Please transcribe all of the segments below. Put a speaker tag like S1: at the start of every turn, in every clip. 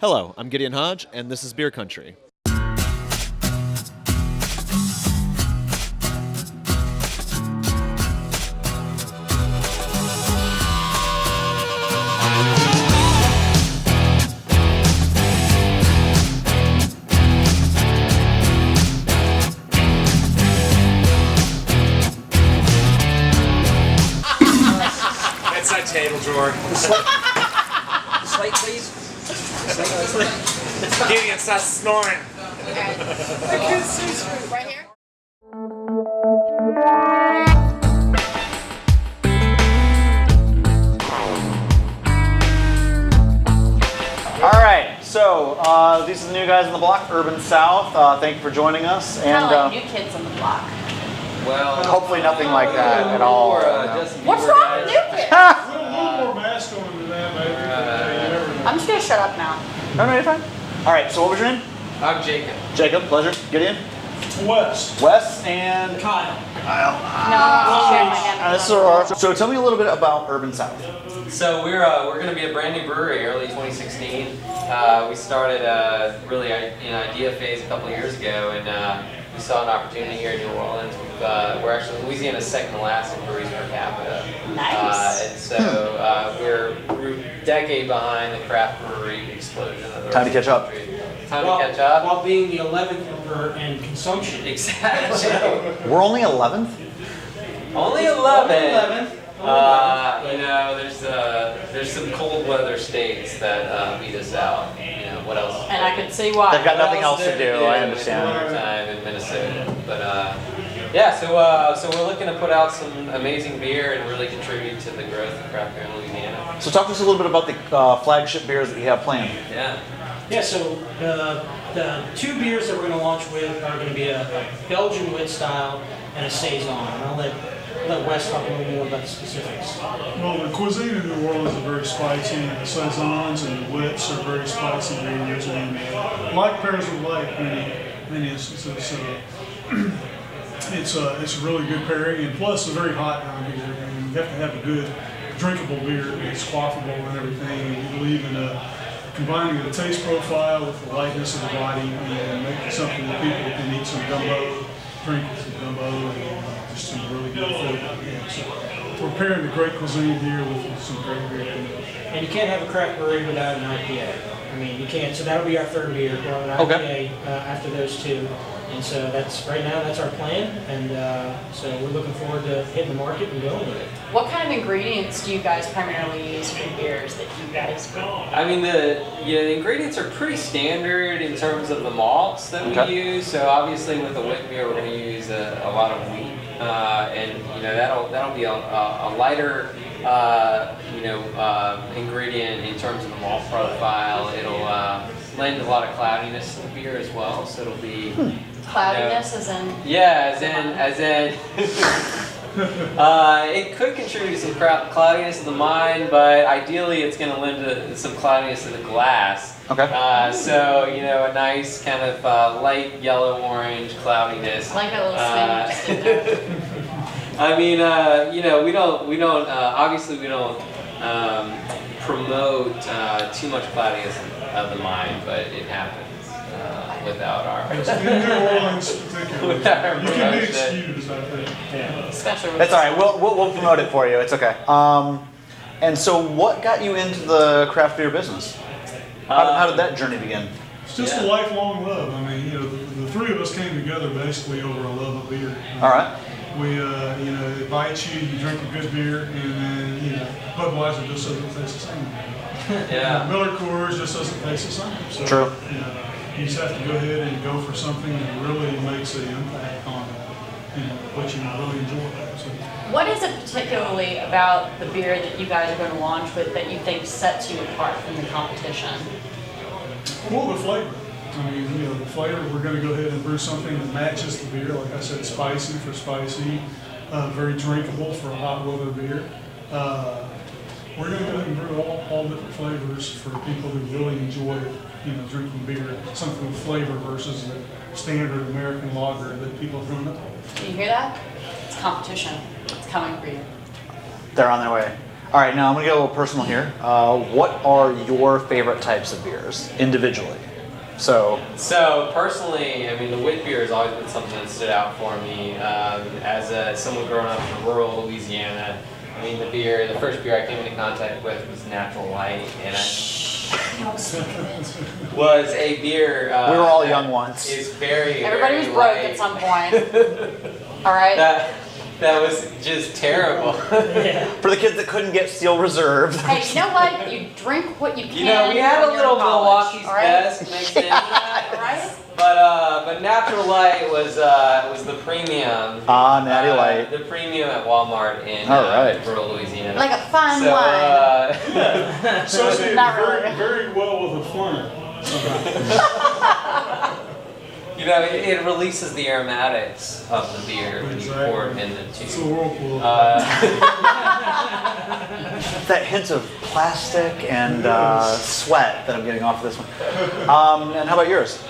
S1: Hello, I'm Gideon Hodge, and this is Beer Country.
S2: That's that table drawer.
S3: The slate, please.
S2: Gideon, stop snoring.
S4: Right here?
S5: All right, so these are the new guys on the block, Urban South. Thank you for joining us, and
S4: Kind of like new kids on the block.
S6: Well,
S5: hopefully nothing like that at all.
S4: What's wrong with new kids?
S7: A little more masculine than that, maybe.
S4: I'm just gonna shut up now.
S5: No, you're fine. All right, so what was your name?
S6: I'm Jacob.
S5: Jacob, pleasure. Gideon?
S7: West.
S5: Wes and
S3: Kyle.
S4: No, I'm sharing my hand.
S5: this is Aurora. So tell me a little bit about Urban South.
S6: So we're going to be a brand new brewery early 2016. We started really in idea phase a couple of years ago, and we saw an opportunity here in New Orleans. We're actually Louisiana's second to last in breweries per capita.
S4: Nice.
S6: And so we're a decade behind the craft brewery explosion. Of the
S5: Time to catch up.
S6: Time to catch up.
S3: While being the 11th in consumption.
S6: Exactly.
S5: We're only 11th?
S6: Only 11.
S3: 11th.
S6: You know, there's some cold weather states that beat us out. You know, what else?
S4: And I could see why.
S5: They've got nothing else to
S6: There-
S5: do,
S6: yeah,
S5: I
S6: it's
S5: understand.
S6: wintertime in Minnesota, but yeah. So we're looking to put out some amazing beer and really contribute to the growth of craft beer in Louisiana.
S5: So talk to us a little bit about the flagship beers that you have planned.
S6: Yeah.
S3: Yeah, so the two beers that we're going to launch with are going to be a Belgian wit style and a Saison. And I'll let Wes talk a little more about the specifics.
S7: Well, the cuisine in New Orleans is very spicy. The saisons and the wits are very spicy beers, and like pairs with like many instances, it's a really good pairing. And plus, it's a very hot time of year. And you have to have a good drinkable beer that's quaffable and everything. And we believe in combining the taste profile with the lightness of the body and making something that people can eat some gumbo, drink some gumbo, and just some really good food. Yeah, so we're pairing the great cuisine here with some great beer.
S3: And you can't have a craft brewery without an IPA. I mean, you can't. So that'll be our third beer. We'll have an
S5: Okay.
S3: IPA after those two. And so that's our plan. And so we're looking forward to hitting the market and going with it.
S4: What kind of ingredients do you guys primarily use for beers that you guys brew?
S6: I mean, the ingredients are pretty standard in terms of the malts that we use. So obviously, with the wit beer, we're going to use a lot of wheat, and you know that'll be a lighter ingredient in terms of the malt profile. It'll lend a lot of cloudiness to the beer as well. So it'll be
S4: Cloudiness as in?
S6: yeah, as in. It could contribute some cloudiness to the mind, but ideally it's going to lend some cloudiness to the glass.
S5: Okay.
S6: So, you know, a nice kind of light yellow-orange cloudiness.
S4: Like a little swing just in there.
S6: I mean, you know, we don't obviously we don't promote too much cloudiness of the mind, but it happens without our.
S7: In New Orleans, particularly,
S6: Without our
S7: you can be
S6: promotion.
S7: excused, I think.
S4: Especially with
S5: That's all right. We'll promote it for you. It's okay. And so, what got you into the craft beer business? How did that journey begin?
S7: It's just a lifelong love. I mean, you know, the three of us came together basically over a love of beer.
S5: All right.
S7: We, you know, invite you, you drink a good beer, and then, you know, Budweiser just doesn't taste the same.
S6: Yeah.
S7: Miller Coors just doesn't taste the same. So,
S5: True.
S7: You know, you just have to go ahead and go for something that really makes an impact on, you know, what you really enjoy. So,
S4: What is it particularly about the beer that you guys are going to launch with that you think sets you apart from the competition?
S7: well, the flavor. I mean, you know, the flavor, we're going to go ahead and brew something that matches the beer. Like I said, spicy for spicy, very drinkable for a hot weather beer. We're going to go ahead and brew all different flavors for people who really enjoy, you know, drinking beer, something with flavor versus the standard American lager that people have grown up with.
S4: Do you hear that? It's competition. It's coming for you.
S5: They're on their way. All right, now I'm gonna get a little personal here. What are your favorite types of beers individually? So,
S6: So personally, I mean, the wit beer has always been something that stood out for me. Someone growing up in rural Louisiana, I mean, the first beer I came into contact with was Natural Light, and was a beer.
S5: we were all
S6: that
S5: young once.
S6: Is very.
S4: Everybody was
S6: very
S4: broke
S6: light.
S4: at some point. All right.
S6: That was just terrible.
S5: For the kids that couldn't get Steel Reserve.
S4: Hey, you know what? You drink what you can.
S6: You know, we had a
S4: when you're
S6: little
S4: in college,
S6: Milwaukee's
S4: all right?
S6: Best mixed into that.
S4: All right.
S6: But Natural Light was the premium.
S5: Natty Light.
S6: The premium at Walmart in
S5: All right.
S6: rural Louisiana.
S4: Like a fine
S6: so,
S4: wine.
S7: Associated
S4: Not
S7: very,
S4: really.
S7: very well with a funnel.
S6: you know, it releases the aromatics of the beer when you pour it in the
S7: It's a
S6: tube.
S7: whirlpool.
S5: That hint of plastic and sweat that I'm getting off of this one. And how about yours?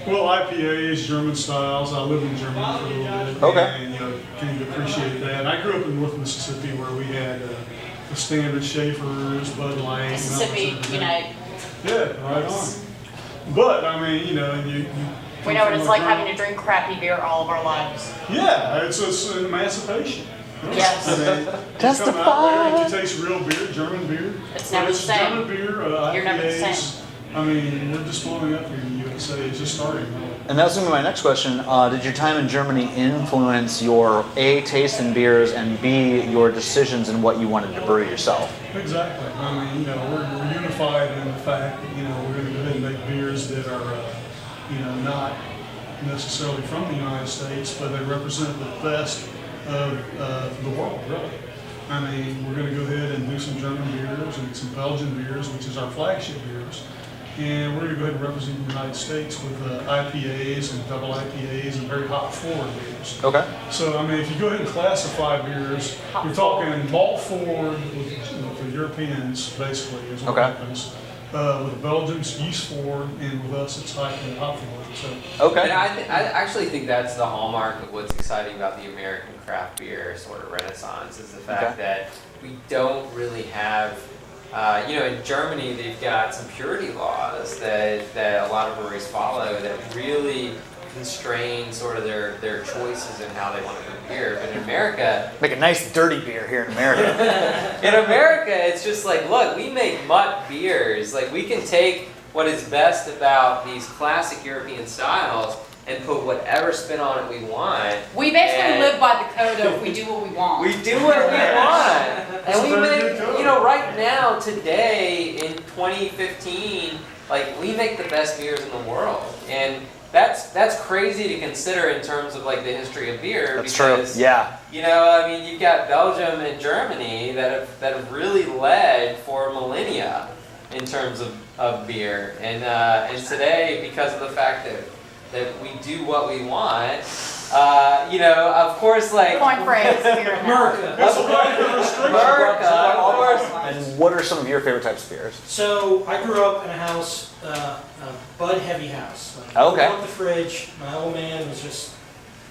S7: Well, IPAs, German styles. I lived in Germany for a little bit.
S5: Okay.
S7: And, came to appreciate that. I grew up in North Mississippi where we had the standard Schaefer's, Bud Light.
S4: Mississippi,
S7: Meltzer.
S4: Unite.
S7: Yeah, right on. But, I mean, you
S4: We know what it's like having to drink crappy beer all of our lives.
S7: Yeah, it's an emancipation.
S4: Yes.
S7: I mean, you
S5: Testify.
S7: come out there and you taste real beer, German beer.
S4: It's never the same.
S7: German beer, IPAs.
S4: You're never the same.
S7: I mean, we're just blowing up here in the USA. It's just starting.
S5: And that's going to be my next question. Did your time in Germany influence your A, taste in beers, and B, your decisions in what you wanted to brew yourself?
S7: Exactly. I mean, we're unified in the fact that, we're going to go ahead and make beers that are, not necessarily from the United States, but they represent the best of the world, really. I mean, we're going to go ahead and do some German beers and some Belgian beers, which is our flagship beers. And we're going to go ahead and represent the United States with IPAs and double IPAs and very hop forward beers.
S5: Okay.
S7: So, I mean, if you go ahead and classify beers, you're talking malt forward with the Europeans, basically, is what
S5: Okay.
S7: happens. With Belgians, yeast forward, and with us, it's hop forward. So,
S5: Okay.
S6: And I actually think that's the hallmark of what's exciting about the American craft beer sort of renaissance is the fact
S5: Okay.
S6: that we don't really have, in Germany they've got some purity laws that a lot of breweries follow that really constrain sort of their choices in how they want to brew beer. But in America,
S5: Make a nice dirty beer here in America.
S6: it's just like, look, we make mutt beers. Like, we can take what is best about these classic European styles and put whatever spin on it we want.
S4: We basically
S6: And
S4: live by the code of we do what we want.
S6: we do what we want.
S7: That's
S6: And we
S7: a very
S6: make,
S7: good code.
S6: right now, today, in 2015, like, we make the best beers in the world. And that's crazy to consider in terms of, like, the history of beer.
S5: That's true.
S6: because,
S5: Yeah.
S6: you've got Belgium and Germany that have really led for millennia in terms of beer. And today, because of the fact that we do what we want, of course, like,
S4: Point phrase here and now.
S3: America.
S7: that's a right of restriction.
S6: America, of course.
S5: And what are some of your favorite types of beers?
S3: So I grew up in a house, a Bud heavy house. Like,
S5: Okay.
S3: opened up the fridge. My old man was just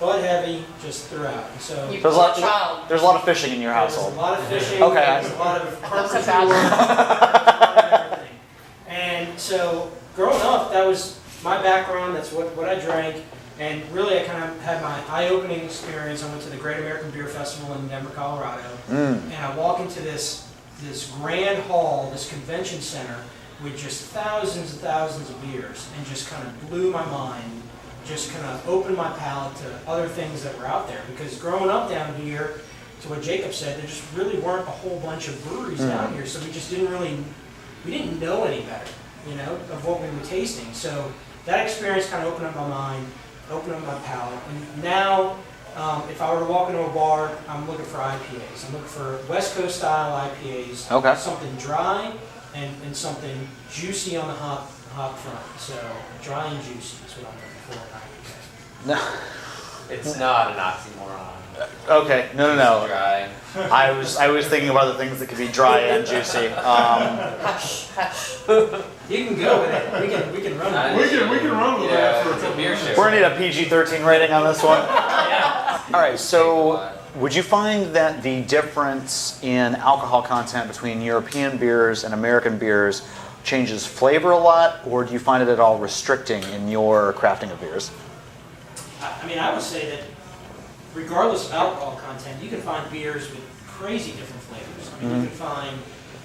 S3: Bud heavy, just throughout. And so
S4: You
S5: There's a
S4: were a
S5: lot.
S4: child.
S5: There's a lot of fishing in your
S3: there was a
S5: household.
S3: lot of fishing.
S5: Okay.
S3: There was a lot of
S4: That's so
S3: carpentry work,
S4: bad.
S3: everything. And so growing up, that was my background. That's what I drank. And really, I kind of had my eye-opening experience. I went to the Great American Beer Festival in Denver, Colorado, and I walk into this grand hall, this convention center, with just thousands and thousands of beers, and just kind of blew my mind. Just kind of opened my palate to other things that were out there. Because growing up down here, to what Jacob said, there just really weren't a whole bunch of breweries down here, so we just didn't know any better, of what we were tasting. So that experience kind of opened up my mind, opened up my palate. And now, if I were to walk into a bar, I'm looking for IPAs. I'm looking for West Coast style IPAs.
S5: Okay.
S3: Something dry and something juicy on the hop front. So dry and juicy is what I'm looking for in IPA.
S5: No.
S6: It's not an oxymoron.
S5: Okay. No.
S6: Dry.
S5: I was thinking of other things that could be dry and juicy.
S4: Hush, hush.
S3: You can go with it. We can run with it.
S7: We can run with that for a
S6: it's a
S7: couple
S6: beer
S7: minutes.
S6: show.
S5: We're gonna need a PG-13 rating on this one. All right. So Would you find that the difference in alcohol content between European beers and American beers changes flavor a lot, or do you find it at all restricting in your crafting of beers?
S3: I mean, I would say that regardless of alcohol content, you can find beers with crazy different flavors. I mean, you can find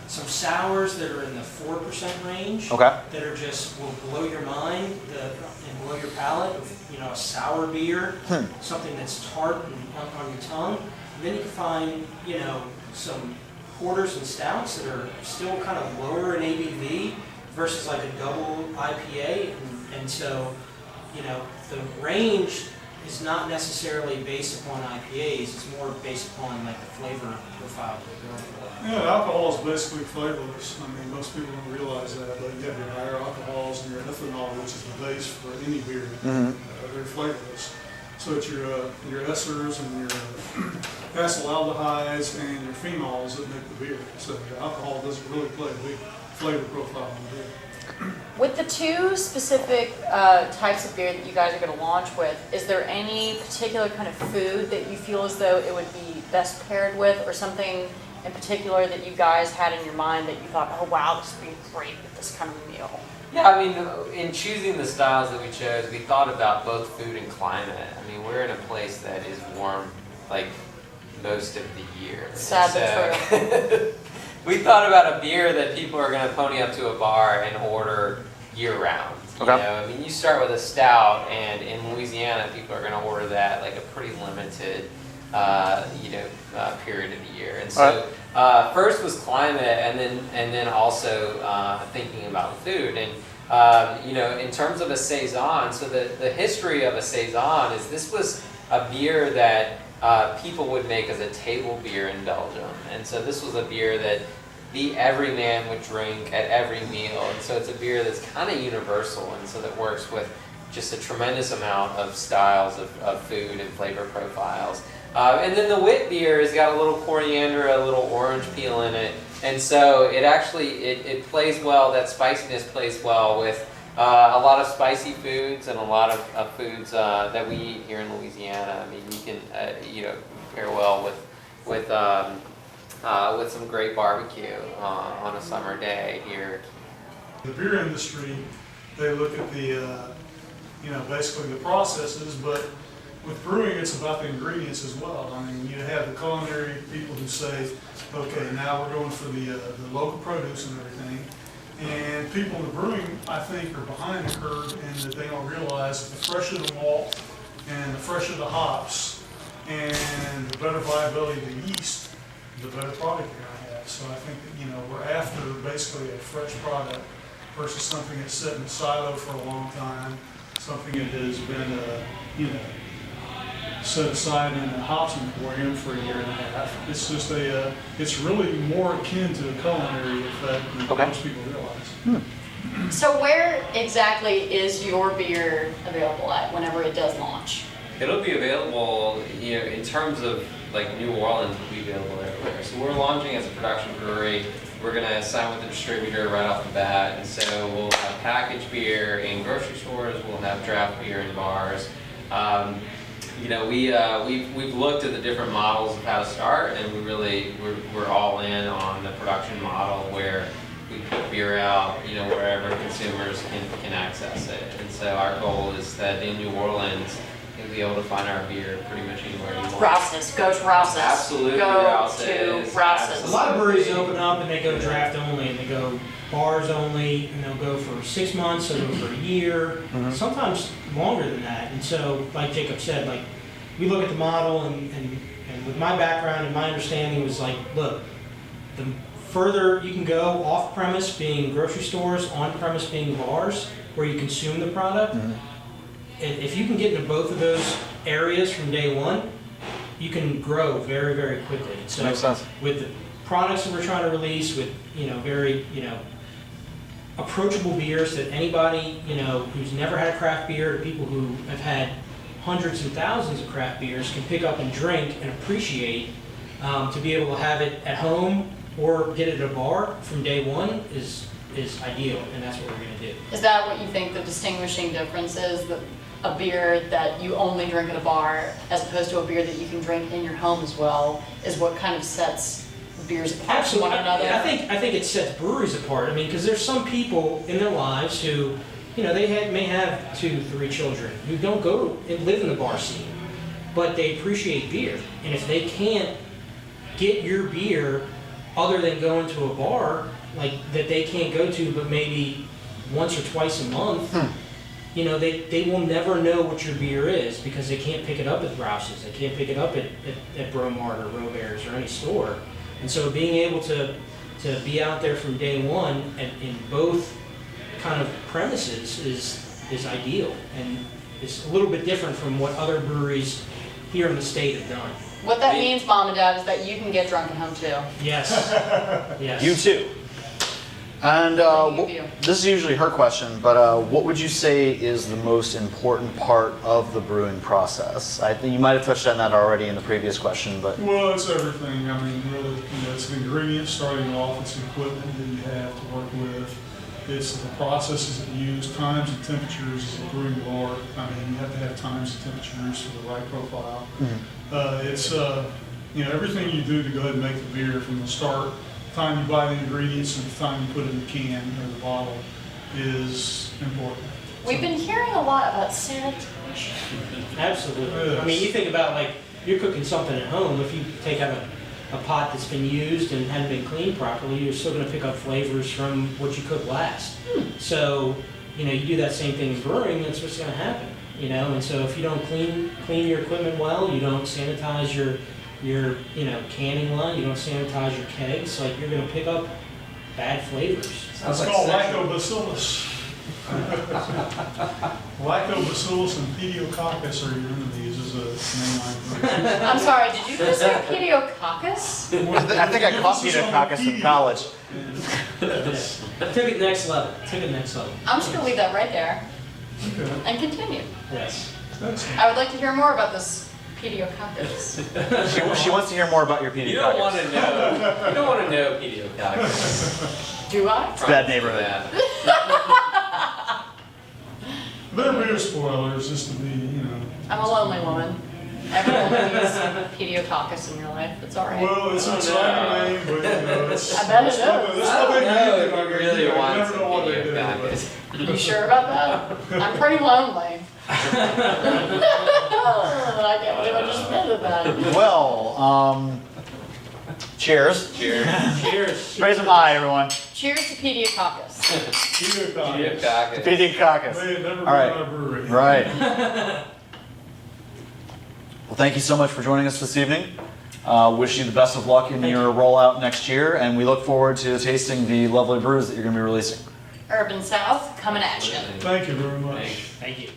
S3: some sours that are in the 4% range.
S5: Okay.
S3: That are just, will blow your mind and blow your palate. You know, a sour beer, something that's tart and on your tongue. And then you can find, you know, some porters and stouts that are still kind of lower in ABV versus like a double IPA. And so, you know, the range is not necessarily based upon IPAs, it's more based upon like the flavor profile that we're going for.
S7: Yeah, alcohol is basically flavorless. I mean, most people don't realize that, but you have your higher alcohols and your ethanol, which is the base for any beer. They're flavorless. So it's your esters and your acetaldehydes and your phenols that make the beer. So the alcohol doesn't really play a big flavor profile in the beer.
S4: With the two specific types of beer that you guys are going to launch with, is there any particular kind of food that you feel as though it would be best paired with, or something in particular that you guys had in your mind that you thought, oh wow, this would be great with this kind of meal?
S6: Yeah, I mean, in choosing the styles that we chose, we thought about both food and climate. I mean, we're in a place that is warm, like, most of the year.
S4: Sad but true.
S6: We thought about a beer that people are going to pony up to a bar and order year-round.
S5: Okay.
S6: You know, I mean, you start with a stout, and in Louisiana, people are going to order that like a pretty limited, period of the year. And so, first was climate, and then also thinking about food. And in terms of a saison, so the history of a saison is this was a beer that people would make as a table beer in Belgium. And so this was a beer that the everyman would drink at every meal. And so it's a beer that's kind of universal, and so that works with just a tremendous amount of styles of food and flavor profiles. And then the wit beer has got a little coriander, a little orange peel in it. And so it actually, it plays well, that spiciness plays well with a lot of spicy foods and a lot of foods that we eat here in Louisiana. I mean, you can, pair well with some great barbecue on a summer day here.
S7: The beer industry, they look at the, basically the processes, but with brewing, it's about the ingredients as well. I mean, you have the culinary people who say, okay, now we're going for the local produce and everything. And people in the brewing, I think, are behind the curve in that they don't realize that the fresher the malt and the fresher the hops and the better viability of the yeast, the better product you're going to have. So I think that, we're after basically a fresh product versus something that's set in a silo for a long time, something that has been, set aside in a hops emporium for a year and a half. It's just it's really more akin to a culinary effect than most people realize.
S4: So where exactly is your beer available at whenever it does launch?
S6: It'll be available, in terms of like New Orleans, it'll be available everywhere. So we're launching as a production brewery. We're going to sign with the distributor right off the bat. And so we'll have packaged beer in grocery stores. We'll have draft beer in bars. We've looked at the different models of how to start, and we're all in on the production model where we put beer out, wherever consumers can access it. And so our goal is that in New Orleans, you'll be able to find our beer pretty much anywhere you want.
S4: Rouse's. Go to Rouse's.
S6: Absolutely,
S4: Go
S6: Rouse's.
S4: to Rouse's.
S3: A lot of breweries open up and they go draft only, and they go bars only, and they'll go for 6 months, they'll go for a year, sometimes longer than that. And so, like Jacob said, like we look at the model, and with my background and my understanding was like, look, the further you can go off premise being grocery stores, on premise being bars where you consume the product, and if you can get into both of those areas from day one, you can grow very, very quickly. So
S5: Makes sense.
S3: with the products that we're trying to release, with very approachable beers that anybody who's never had a craft beer, to people who have had hundreds and thousands of craft beers, can pick up and drink and appreciate. To be able to have it at home or get it at a bar from day one is is ideal, and that's what we're gonna do.
S4: Is that what you think the distinguishing difference is? That a beer that you only drink at a bar as opposed to a beer that you can drink in your home as well is what kind of sets beers apart from one another?
S3: I think it sets breweries apart. I mean, because there's some people in their lives who, may have 2, 3 children who don't go and live in the bar scene, but they appreciate beer. And if they can't get your beer other than going to a bar, like that they can't go to, but maybe once or twice a month, they will never know what your beer is because they can't pick it up at Rouse's, they can't pick it up at Bromart or Robert's or any store. And so being able to be out there from day one in both kind of premises is ideal, and it's a little bit different from what other breweries here in the state have done.
S4: What that means, Mom and Dad, is that you can get drunk at home too.
S3: Yes. Yes.
S5: You too. And this is usually her question, but what would you say is the most important part of the brewing process? I think you might have touched on that already in the previous question, but
S7: Well, it's everything. I mean, really, it's the ingredients starting off, it's the equipment that you have to work with, it's the processes that you use, times and temperatures as a brewing lord. I mean, you have to have times and temperatures for the right profile. It's everything you do to go ahead and make the beer from the start, the time you buy the ingredients and the time you put it in the can or the bottle is important.
S4: We've been hearing a lot about sanitation.
S3: Absolutely.
S7: Yes.
S3: I mean, you think about like you're cooking something at home. If you take out a pot that's been used and hadn't been cleaned properly, you're still going to pick up flavors from what you cooked last. So, you do that same thing in brewing. That's what's going to happen. And so if you don't clean your equipment well, you don't sanitize your canning line, you don't sanitize your kegs, like you're going to pick up bad flavors.
S7: It's called lactobacillus. Lactobacillus and pediococcus are your enemies, is a mainline brewery.
S4: I'm sorry, did you just say pediococcus?
S5: I think I caught pediococcus in college.
S7: Yes.
S3: Took it next level.
S4: I'm just gonna leave that right there
S7: Okay.
S4: and continue.
S3: Yes.
S7: Excellent.
S4: I would like to hear more about this pediococcus.
S5: She wants to hear more about your pediococcus.
S6: You don't want to know. You don't want to know pediococcus.
S4: Do I?
S5: It's a bad neighborhood.
S7: They're beer spoilers, just to be,
S4: I'm a lonely woman. Everyone needs pediococcus in your life. It's all right.
S7: Well, it's a slang name, but it's.
S4: I bet it is.
S7: It's
S6: I don't know if
S7: nothing
S6: you really
S7: you
S6: want
S7: never
S6: some
S7: know what they do.
S6: pediococcus.
S4: You sure about that? I'm pretty lonely. I can't believe I just admitted that.
S5: Well, cheers.
S6: Cheers.
S3: Cheers.
S5: Raise them high, everyone.
S4: Cheers to pediococcus.
S7: Pediococcus.
S6: Pediococcus.
S5: Pediococcus.
S7: They had never been
S5: All right.
S7: on a brewery.
S5: Right. Well, thank you so much for joining us this evening. Wish you the best of luck in your rollout next year, and we look forward to tasting the lovely brews that you're going to be releasing.
S4: Urban South coming at you.
S7: Thank you very much.
S6: Thanks.
S3: Thank you.